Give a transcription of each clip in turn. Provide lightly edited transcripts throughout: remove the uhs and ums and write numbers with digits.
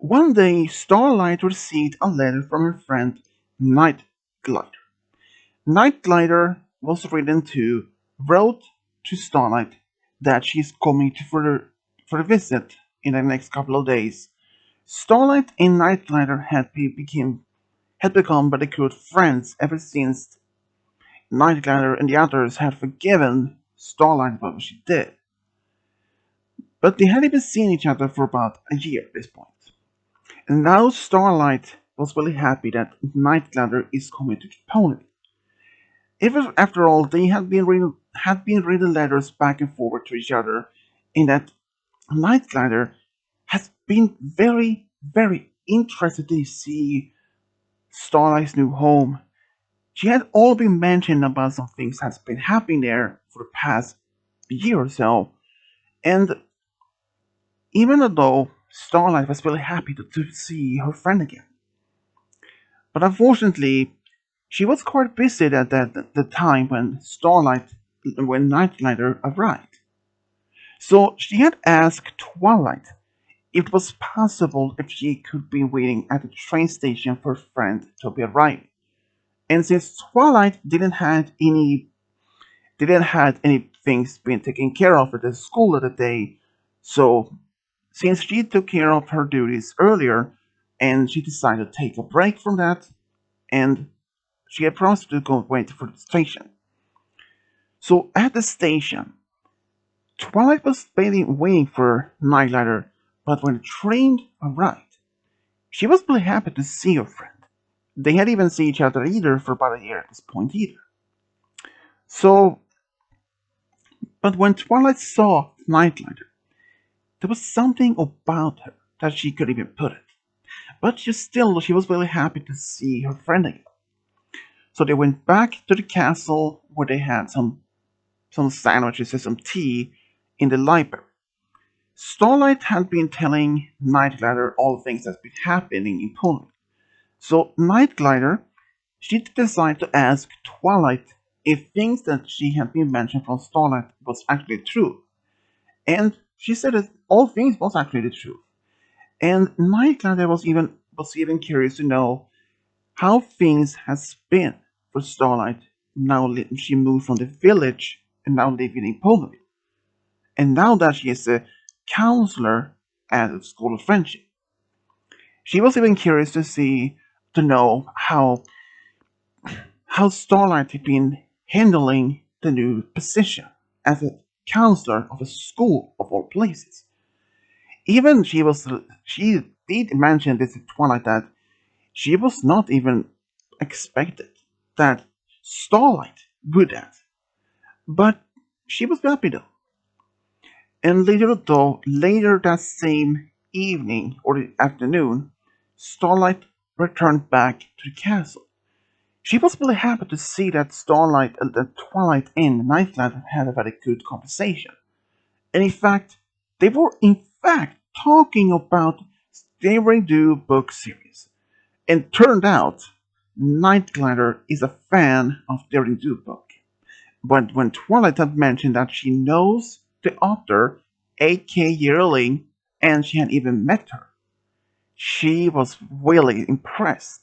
One day, Starlight received a letter from her friend Night Glider. Night Glider was wrote to Starlight that she's coming for a visit in the next couple of days. Starlight and Night Glider had become very good friends ever since Night Glider and the others had forgiven Starlight for what she did. But they hadn't even seen each other for about a year at this point. And now Starlight was really happy that Night Glider is coming to Pony. Even after all, they had been reading letters back and forward to each other, and that Night Glider has been very, very interested to see Starlight's new home. She had all been mentioned about some things that's been happening there for the past year or so, and even though Starlight was really happy to see her friend again. But unfortunately, she was quite busy at the time when Nightlighter arrived. So she had asked Twilight if it was possible if she could be waiting at the train station for her friend to be arriving. And since Twilight didn't have any things being taken care of at the school of the day, so since she took care of her duties earlier, and she decided to take a break from that, and she had promised to go wait for the station. So at the station, Twilight was waiting for Nightlighter, but when the train arrived, she was really happy to see her friend. They hadn't even seen each other either for about a year at this point either. So, but when Twilight saw Nightlighter, there was something about her that she couldn't even put it. But she was really happy to see her friend again. So they went back to the castle where they had some sandwiches and some tea in the library. Starlight had been telling Nightglider all the things that's been happening in Poland. So Nightglider, she decided to ask Twilight if things that she had been mentioned from Starlight was actually true. And she said that all things was actually the truth. And Nightglider was even curious to know how things has been for Starlight now she moved from the village and now living in Poland. And now that she is a counselor at the School of Friendship. She was even curious to know how Starlight had been handling the new position as a counselor of a school of all places. Even she did mention this to Twilight that she was not even expected that Starlight would have. But she was happy though. And later that same evening or the afternoon, Starlight returned back to the castle. She was really happy to see that Twilight and Nightlight had a very good conversation. And in fact, they were talking about their new book series. And turned out, Nightglider is a fan of their new book. But when Twilight had mentioned that she knows the author, A.K. Yearling, and she had even met her, she was really impressed.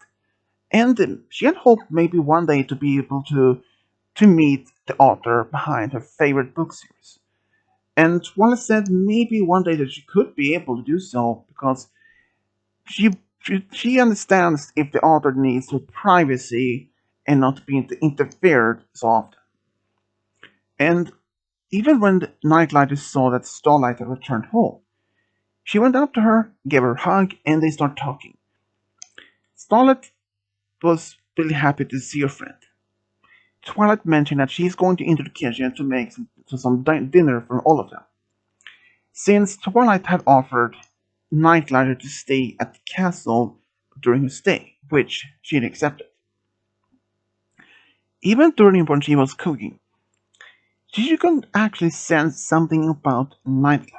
And she had hoped maybe one day to be able to meet the author behind her favorite book series. And Twilight said maybe one day that she could be able to do so because she she understands if the author needs her privacy and not be interfered so often. And even when the Nightlighter saw that Starlight had returned home, she went up to her, gave her a hug, and they started talking. Starlight was really happy to see her friend. Twilight mentioned that she's going into the kitchen to make some dinner for all of them. Since Twilight had offered Nightlighter to stay at the castle during her stay, which she had accepted. Even during when she was cooking, she could actually sense something about Nightlighter.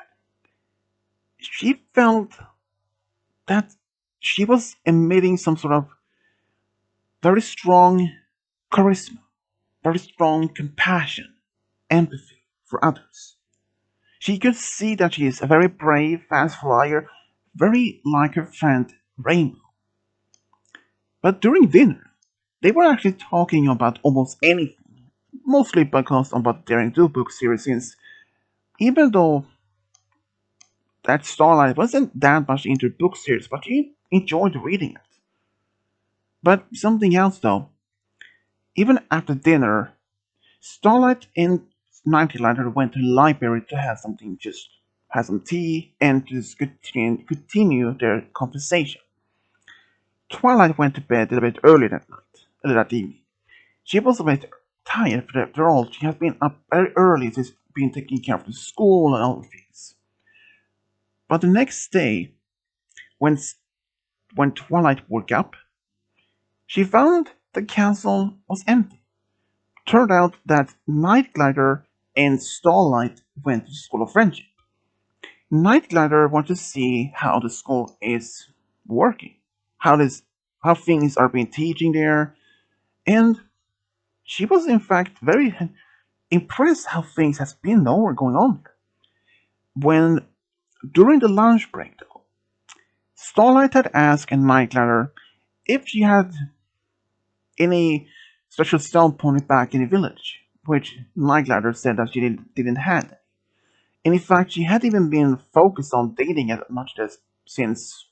She felt that she was emitting some sort of very strong charisma, very strong compassion, empathy for others. She could see that she is a very brave, fast flyer, very like her friend Rainbow. But during dinner, they were actually talking about almost anything, mostly because about Daring Do book series, since even though that Starlight wasn't that much into book series, but she enjoyed reading it. But something else though, even after dinner, Starlight and Nightingale went to the library to have something, just have some tea, and just continue their conversation. Twilight went to bed a little bit early that evening. She was a bit tired after all. She had been up very early, she's been taking care of the school and all things. But the next day, when when Twilight woke up, she found the castle was empty. Turned out that Night Glider and Starlight went to the School of Friendship. Night Glider wanted to see how the school is working, how things are being teaching there, and she was in fact very impressed how things has been going on there. When during the lunch break, though, Starlight had asked Night Glider if she had any special stone pony back in the village, which Night Glider said that she didn't have. And in fact, she had even been focused on dating as much as since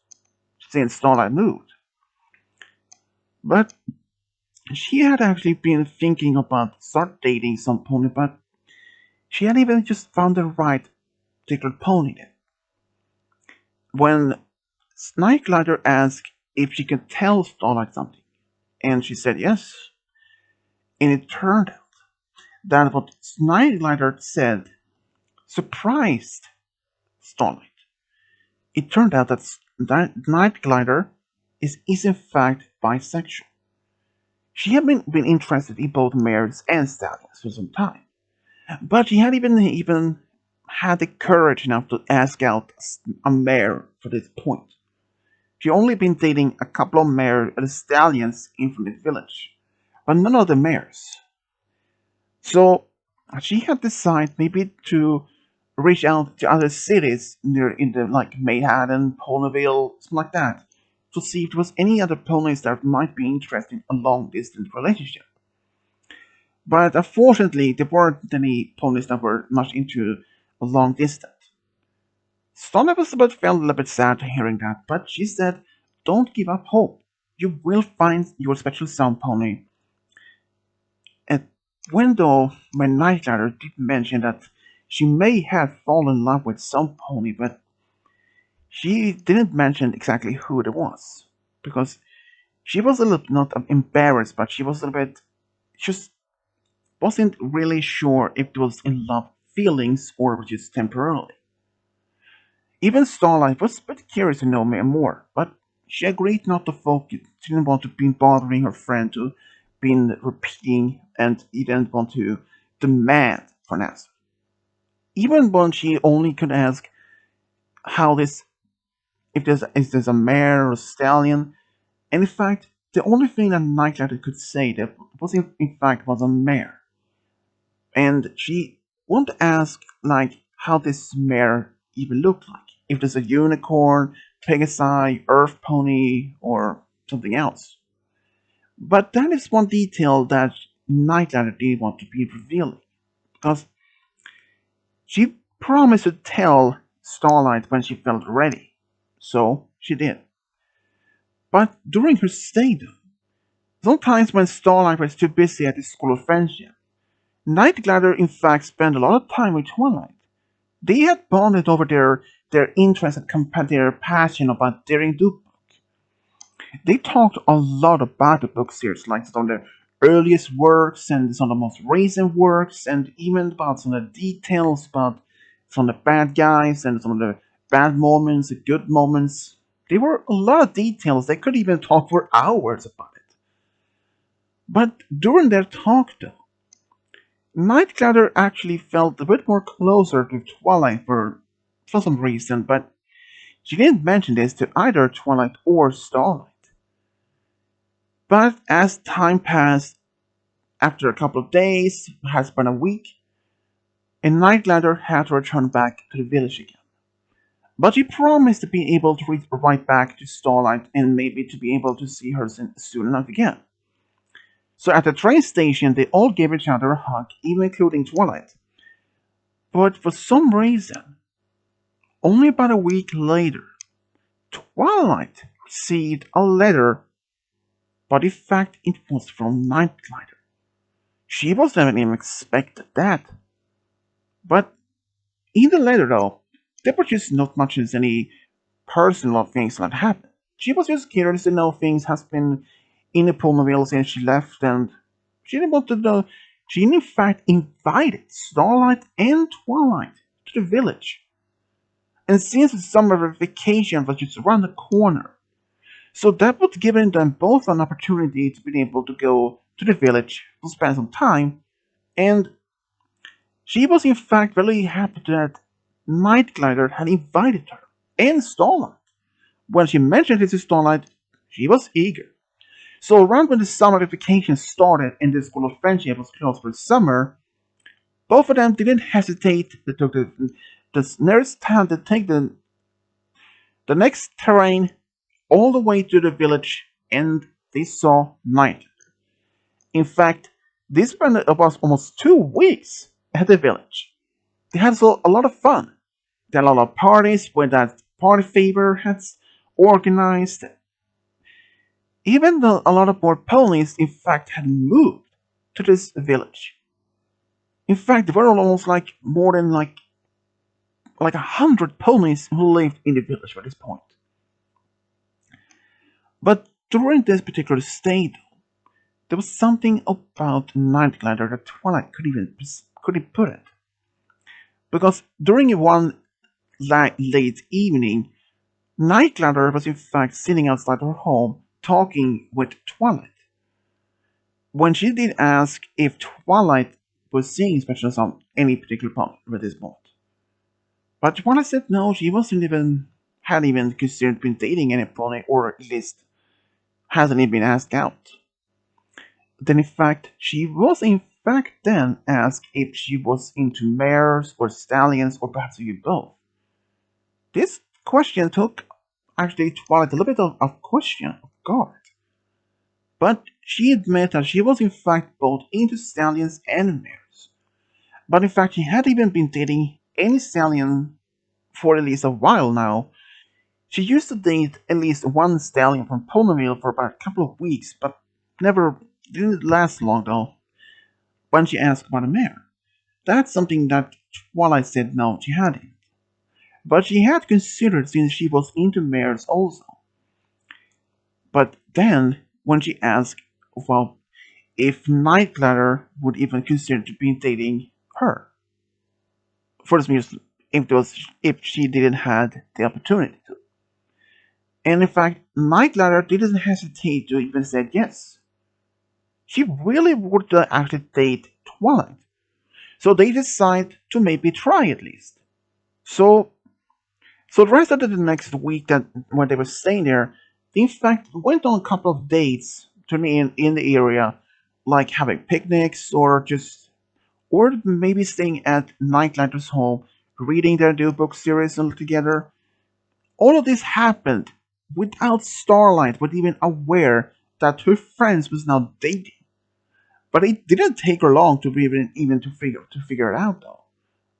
Starlight moved. But she had actually been thinking about start dating some pony, but she hadn't even just found the right particular pony yet. When Night Glider asked if she could tell Starlight something, and she said yes, and it turned out that what Night Glider said surprised Starlight. It turned out that Night Glider is in fact bisexual. She had been interested in both mares and stallions for some time, but she hadn't even had the courage enough to ask out a mare for this point. She only been dating a couple of mare and stallions in from the village, but none of the mares. So she had decided maybe to reach out to other cities near in the like Mayhaven, Ponyville, something like that, to see if there was any other ponies that might be interested in a long distance relationship. But unfortunately, there weren't any ponies that were much into a long distance. Stonna was about felt a little bit sad hearing that, but she said, "Don't give up hope. You will find your special sound pony." And when though my Night Rider did mention that she may have fallen in love with some pony, but she didn't mention exactly who it was, because she was a little not embarrassed, but she was a little bit just wasn't really sure if it was in love feelings or just temporarily. Even Starlight was a bit curious to know more, but she agreed not to focus. She didn't want to be bothering her friend to be repeating, and he didn't want to demand for an answer. Even when she only could ask how this, if there's is this a mare or a stallion, and in fact, the only thing that Nightlighter could say that was in fact was a mare, and she wanted to ask like how this mare even looked like, if there's a unicorn, Pegasi, Earth Pony, or something else. But that is one detail that Nightlighter didn't want to be revealing, because she promised to tell Starlight when she felt ready. So she did. But during her stay, though, sometimes when Starlight was too busy at the School of Friendship, Night Glider in fact spent a lot of time with Twilight. They had bonded over their interest and their passion about daring do book. They talked a lot about the book series, like some of the earliest works and some of the most recent works, and even about some of the details about some of the bad guys and some of the bad moments, the good moments. There were a lot of details. They could even talk for hours about it. But during their talk, though, Nightcrawler actually felt a bit more closer to Twilight for some reason, but she didn't mention this to either Twilight or Starlight. But as time passed, after a couple of days, has been a week, and Nightglider had to return back to the village again. But she promised to be able to reach right back to Starlight and maybe to be able to see her soon enough again. So at the train station, they all gave each other a hug, even including Twilight. But for some reason, only about a week later, Twilight received a letter, but in fact it was from Nightglider. She wasn't even expected that. But in the letter though, there was just not much as any personal things that happened. She was just curious to know things has been in the Pulmaville since she left, and she didn't want to know. She in fact invited Starlight and Twilight to the village. And since the summer vacation was just around the corner, so that would give them both an opportunity to be able to go to the village to spend some time. And she was in fact really happy that Nightglider had invited her and Starlight. When she mentioned it to Starlight, she was eager. So around when the summer vacation started and the school of friendship was closed for the summer, both of them didn't hesitate. They took the nearest town to take the next terrain all the way to the village, and they saw night. In fact, they spent about almost 2 weeks at the village. They had so a lot of fun. There were a lot of parties where that party favor had organized. Even though a lot of more ponies, in fact, had moved to this village. In fact, there were almost like more than like 100 ponies who lived in the village at this point. But during this particular stay, there was something about Nightglider that Twilight couldn't put it. Because during one late evening, Nightglider was in fact sitting outside her home talking with Twilight. When she did ask if Twilight was seeing specials on any particular pony at this point. But Twilight said no, she hadn't even considered been dating any pony, or at least hasn't even been asked out. Then in fact, she was in fact then asked if she was into mares or stallions or perhaps even both. This question took actually Twilight a little bit of question of guard. But she admitted that she was in fact both into stallions and mares. But in fact, she hadn't even been dating any stallion for at least a while now. She used to date at least one stallion from Ponyville for about a couple of weeks, but never didn't last long though. When she asked about a mare, that's something that Twilight said no, she hadn't. But she had considered since she was into mares also. But then, when she asked, well, if Nightglider would even consider to be dating her, for this means if she didn't have the opportunity to. And in fact, Nightglider didn't hesitate to even say yes. She really would actually date Twilight. So they decide to maybe try at least. So the rest of the next week that when they were staying there, they in fact went on a couple of dates to me in the area, like having picnics or maybe staying at Nightlighter's home, reading their new book series together. All of this happened without Starlight was even aware that her friends was now dating. But it didn't take her long to even to figure it out though.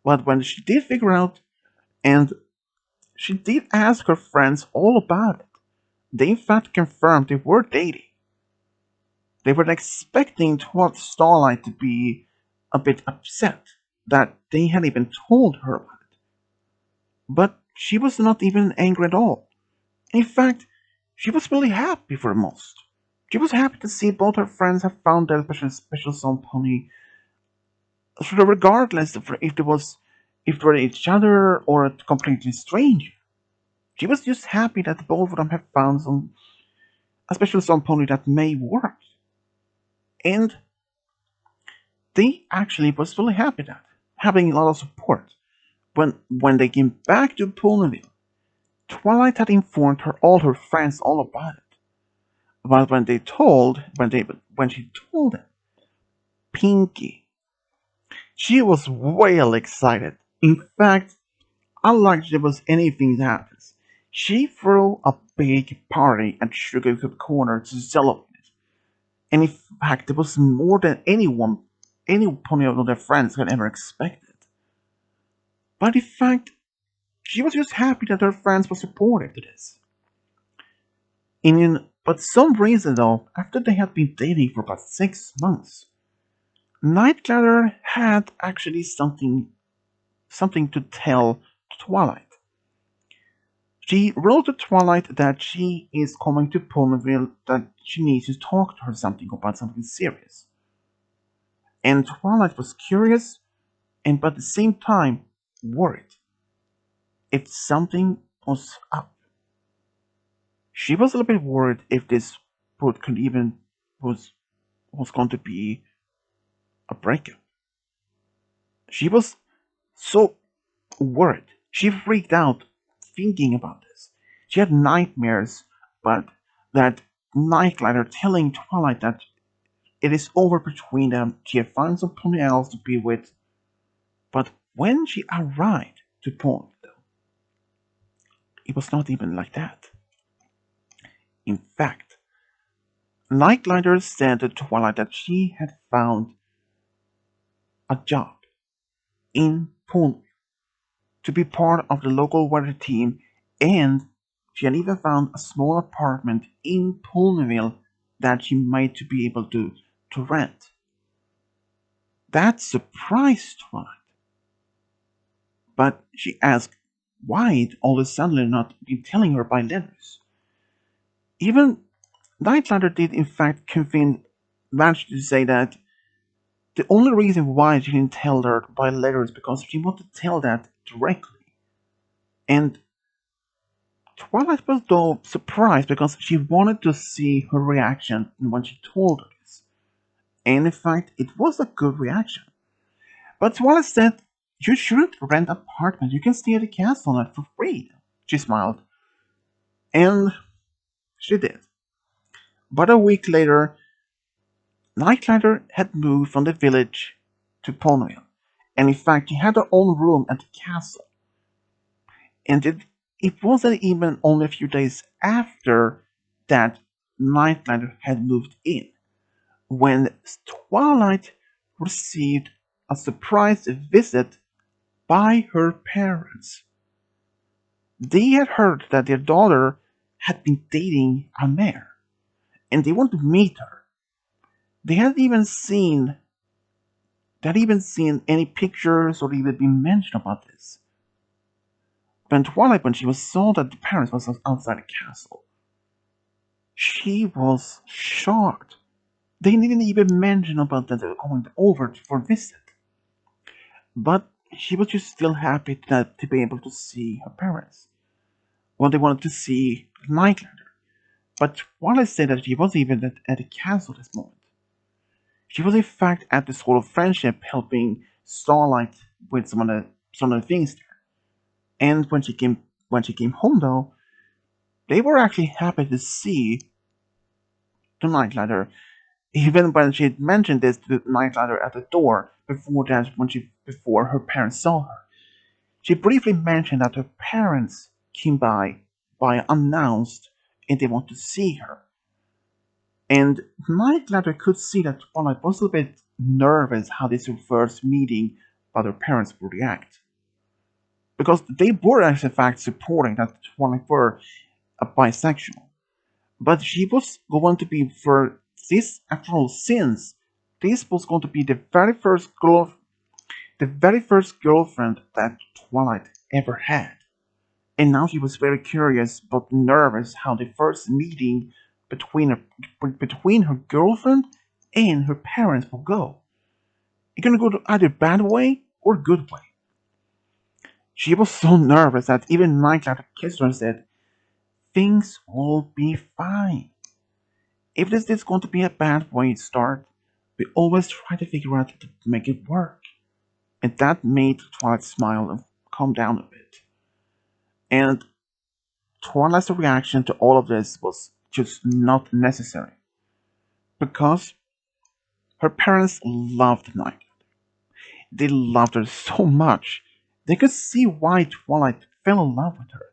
But when she did figure out, and she did ask her friends all about it, they in fact confirmed they were dating. They were expecting towards Starlight to be a bit upset that they hadn't even told her about it. But she was not even angry at all. In fact, she was really happy for the most. She was happy to see both her friends have found their special son pony, sort of regardless of if they were each other or a completely stranger. She was just happy that both of them have found a special son pony that may work. And they actually was really happy that, having a lot of support. When they came back to Ponyville, Twilight had informed all her friends all about it. But when she told them, Pinky, she was well excited. In fact, unlike there was anything that happens, she threw a big party at Sugarcoat Corner to celebrate. And in fact, it was more than any pony of their friends had ever expected. But in fact, she was just happy that her friends were supportive to this. But some reason though, after they had been dating for about 6 months, Nightglider had actually something to tell Twilight. She wrote to Twilight that she is coming to Ponyville, that she needs to talk to her something about something serious. And Twilight was curious and but at the same time worried if something was up. She was a little bit worried if this book could even was going to be a breakup. She was so worried. She freaked out thinking about this. She had nightmares, but that Nightglider telling Twilight that it is over between them. She had found somebody else to be with. But when she arrived to Ponyville, it was not even like that. In fact, Nightglider said to Twilight that she had found a job in Ponyville to be part of the local weather team, and she had even found a small apartment in Ponyville that she might be able to rent. That surprised Twilight, but she asked why all of a sudden had not been telling her by letters. Even Nightlighter did in fact manage to say that the only reason why she didn't tell her by letters because she wanted to tell that directly. And Twilight was though surprised because she wanted to see her reaction when she told her this. And in fact, it was a good reaction. But Twilight said, "You shouldn't rent an apartment, you can stay at the castle night for free." She smiled. And she did. But a week later, Nightlighter had moved from the village to Ponyville. And in fact, she had her own room at the castle. And it wasn't even only a few days after that Nightlighter had moved in when Twilight received a surprise visit by her parents. They had heard that their daughter had been dating a mayor, and they wanted to meet her. They had even seen any pictures or even been mentioned about this. When Twilight, when she was saw that the parents was outside the castle, she was shocked. They didn't even mention about that they were going over for a visit. But she was just still happy to be able to see her parents. Well, they wanted to see Nightlander. But Twilight said that she wasn't even at the castle this moment. She was in fact at the School of Friendship helping Starlight with some of the things there. And when she came home though, they were actually happy to see the Nightlighter. Even when she had mentioned this to the Nightlighter at the door before her parents saw her. She briefly mentioned that her parents came by unannounced and they want to see her. And Nightlighter could see that Twilight was a little bit nervous how this first meeting by their parents would react. Because they were actually in fact supporting that Twilight were a bisexual. But she was going to be for this after all since this was going to be the very first girlfriend that Twilight ever had. And now she was very curious but nervous how the first meeting between her girlfriend and her parents will go. It's gonna go to either bad way or good way. She was so nervous that even Nightlight kissed her and said, "Things will be fine. If this is going to be a bad way to start, we always try to figure out to make it work." And that made Twilight smile and calm down a bit. And Twilight's reaction to all of this was just not necessary. Because her parents loved Night. They loved her so much. They could see why Twilight fell in love with her.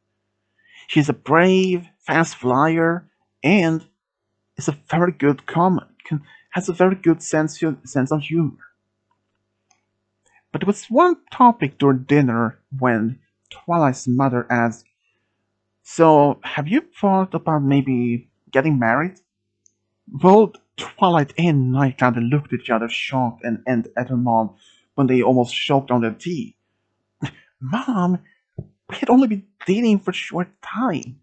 She's a brave, fast flyer, and is a very good comic. Has a very good sense of humor. But there was one topic during dinner when Twilight's mother asked, "So, have you thought about maybe getting married?" Both Twilight and Nightcrawler looked at each other shocked and at her mom when they almost choked on their tea. "Mom, we had only been dating for a short time."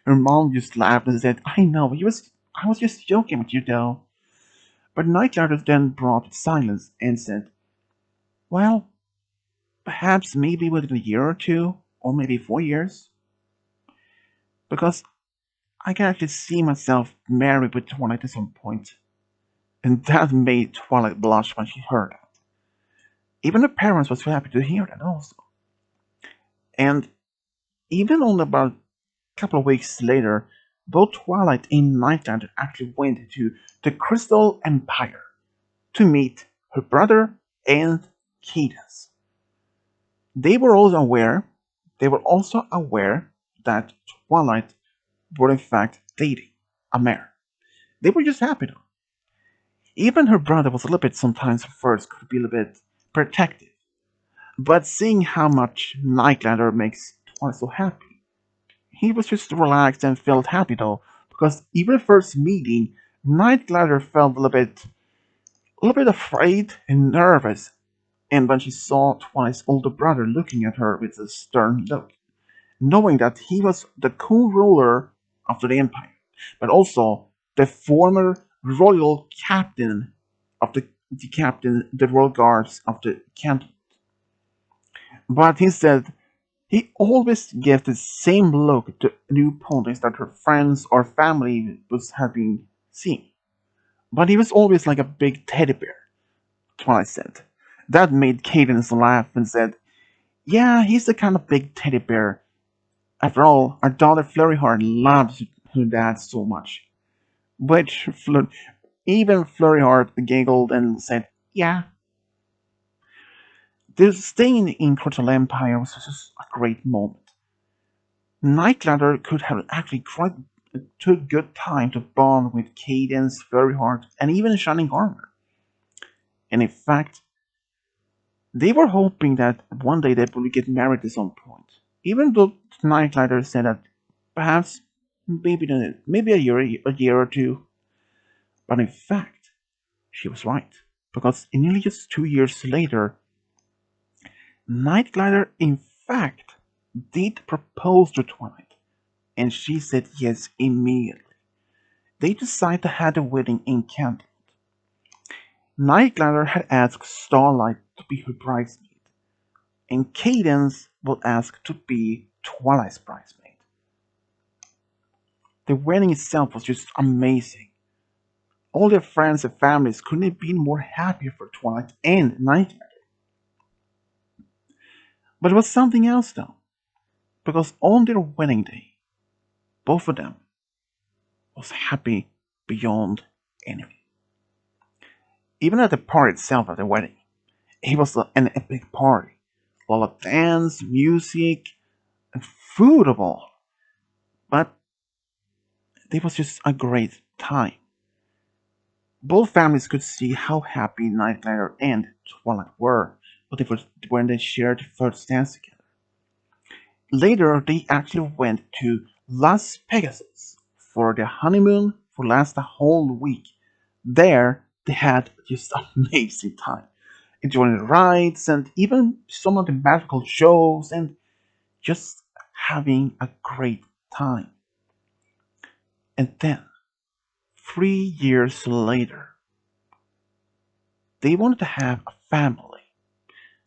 Her mom just laughed and said, "I know, I was just joking with you though." But Nightcrawler then brought silence and said, "Well, perhaps maybe within a year or two, or maybe 4 years. Because I can actually see myself married with Twilight at some point." And that made Twilight blush when she heard that. Even her parents were so happy to hear that also. And even only about a couple of weeks later, both Twilight and Nightcrawler actually went to the Crystal Empire to meet her brother and Cadence. They were also aware they were also aware that Twilight were in fact dating a mayor. They were just happy though. Even her brother was a little bit sometimes at first could be a little bit protective. But seeing how much Nightcrawler makes Twilight so happy, he was just relaxed and felt happy though, because even first meeting, Nightcrawler felt a little bit afraid and nervous, and when she saw Twilight's older brother looking at her with a stern look, knowing that he was the co-ruler of the Empire, but also the former royal captain of the royal guards of the canton. But he said he always gave the same look to new ponies that her friends or family was having seen. But he was always like a big teddy bear, Twilight said. That made Cadence laugh and said, "Yeah, he's the kind of big teddy bear. After all, our daughter Flurryheart loves her dad so much." Which even Flurryheart giggled and said, "Yeah." The staying in Crystal Empire was just a great moment. Nightcrawler could have actually took good time to bond with Cadence, Flurryheart, and even Shining Armor. And in fact, they were hoping that one day they would get married at some point. Even though Nightcrawler said that perhaps maybe a year or two. But in fact, she was right. Because in nearly just 2 years later, Nightcrawler in fact did propose to Twilight, and she said yes immediately. They decided to have the wedding in Canton. Nightcrawler had asked Starlight to be her bridesmaid, and Cadence was asked to be Twilight's bridesmaid. The wedding itself was just amazing. All their friends and families couldn't have been more happier for Twilight and Nightcrawler. But it was something else though, because on their wedding day, both of them was happy beyond anything. Even at the party itself at the wedding, it was an epic party. Full of dance, music, and food of all. But it was just a great time. Both families could see how happy Nightcrawler and Twilight were when they shared the first dance together. Later, they actually went to Las Pegasus for their honeymoon for last a whole week. There, they had just an amazing time, enjoying the rides and even some of the magical shows and just having a great time. And then, 3 years later, they wanted to have a family.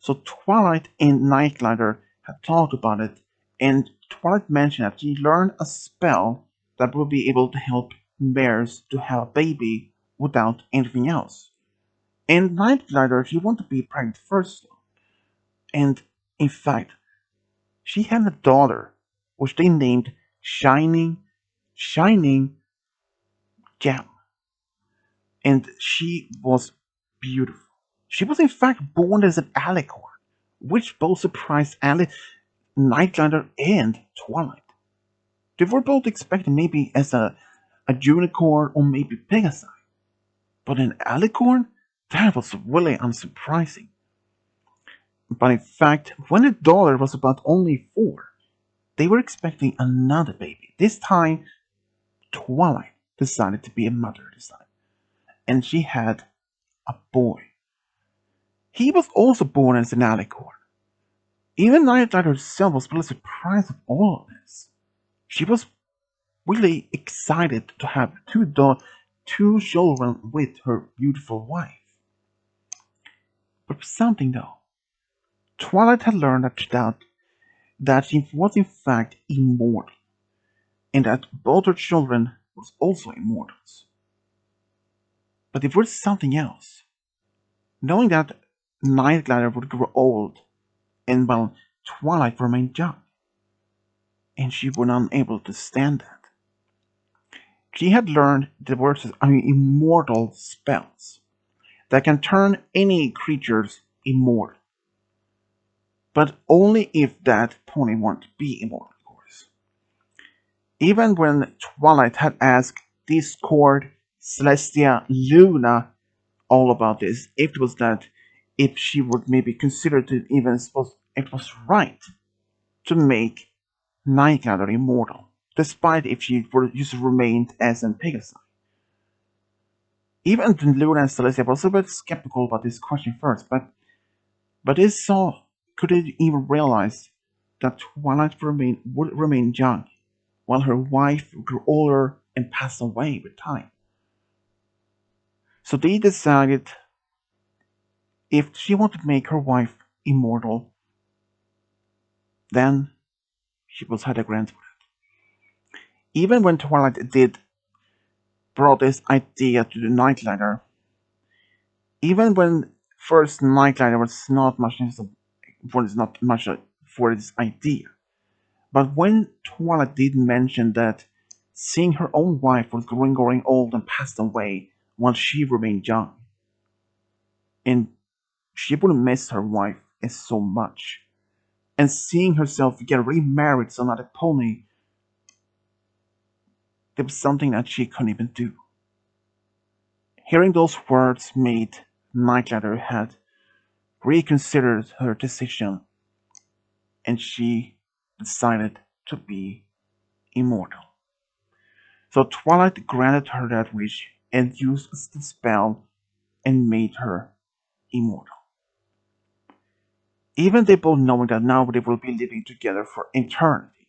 So Twilight and Nightcrawler had talked about it, and Twilight mentioned that she learned a spell that would be able to help bears to have a baby without anything else. And Nightcrawler, she wanted to be pregnant first, and in fact, she had a daughter, which they named Shining Gem, and she was beautiful. She was in fact born as an alicorn, which both surprised Alice, Nightglider, and Twilight. They were both expecting maybe as a unicorn or maybe Pegasus, but an alicorn? That was really unsurprising. But in fact, when the daughter was about only 4, they were expecting another baby. This time, Twilight decided to be a mother this time, and she had a boy. He was also born as an alicorn. Even Nightlight herself was really surprised at all of this. She was really excited to have two children with her beautiful wife. But something though, Twilight had learned that she was in fact immortal, and that both her children was also immortals. But there was something else. Knowing that Nightglider would grow old, and while Twilight remained young, and she was unable to stand that. She had learned the words of immortal spells that can turn any creatures immortal, but only if that pony wanted to be immortal, of course. Even when Twilight had asked Discord, Celestia, Luna all about this, if she would maybe consider to even suppose it was right to make Nightglider immortal, despite if she were just remained as an Pegasus. Even Luna and Celestia were also a bit skeptical about this question first, but they saw could they even realize that Twilight would remain young, while her wife grew older and passed away with time. So they decided if she wanted to make her wife immortal, then she was had a grant for it. Even when Twilight did brought this idea to the Nightlighter, even when first Nightlighter was not much for this idea, but when Twilight did mention that seeing her own wife was growing old and passed away while she remained young, and she would miss her wife so much, and seeing herself get remarried to another pony, there was something that she couldn't even do. Hearing those words made Nightlighter had reconsidered her decision, and she decided to be immortal. So Twilight granted her that wish and used the spell and made her immortal. Even they both knowing that now they will be living together for eternity.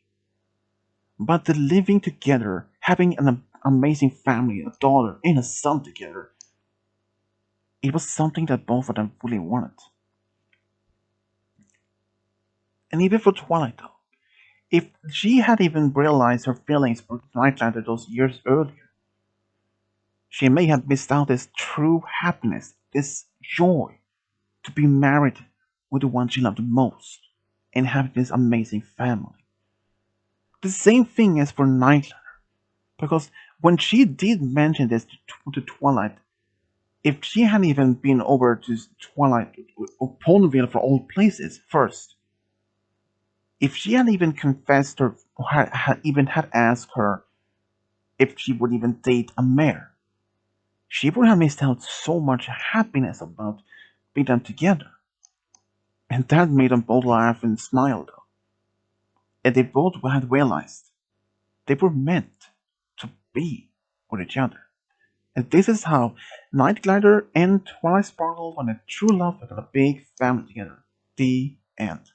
But the living together, having an amazing family, a daughter and a son together, it was something that both of them really wanted. And even for Twilight though, if she had even realized her feelings for Nightlighter those years earlier, she may have missed out this true happiness, this joy to be married with the one she loved the most and have this amazing family. The same thing as for Nightlighter, because when she did mention this to Twilight, if she hadn't even been over to Twilight or Ponyville for all places first, if she had even confessed her or had asked her if she would even date a mare, she would have missed out so much happiness about being them together. And that made them both laugh and smile though. And they both had realized they were meant to be with each other. And this is how Nightglider and Twilight Sparkle found a true love and a big family together. The end.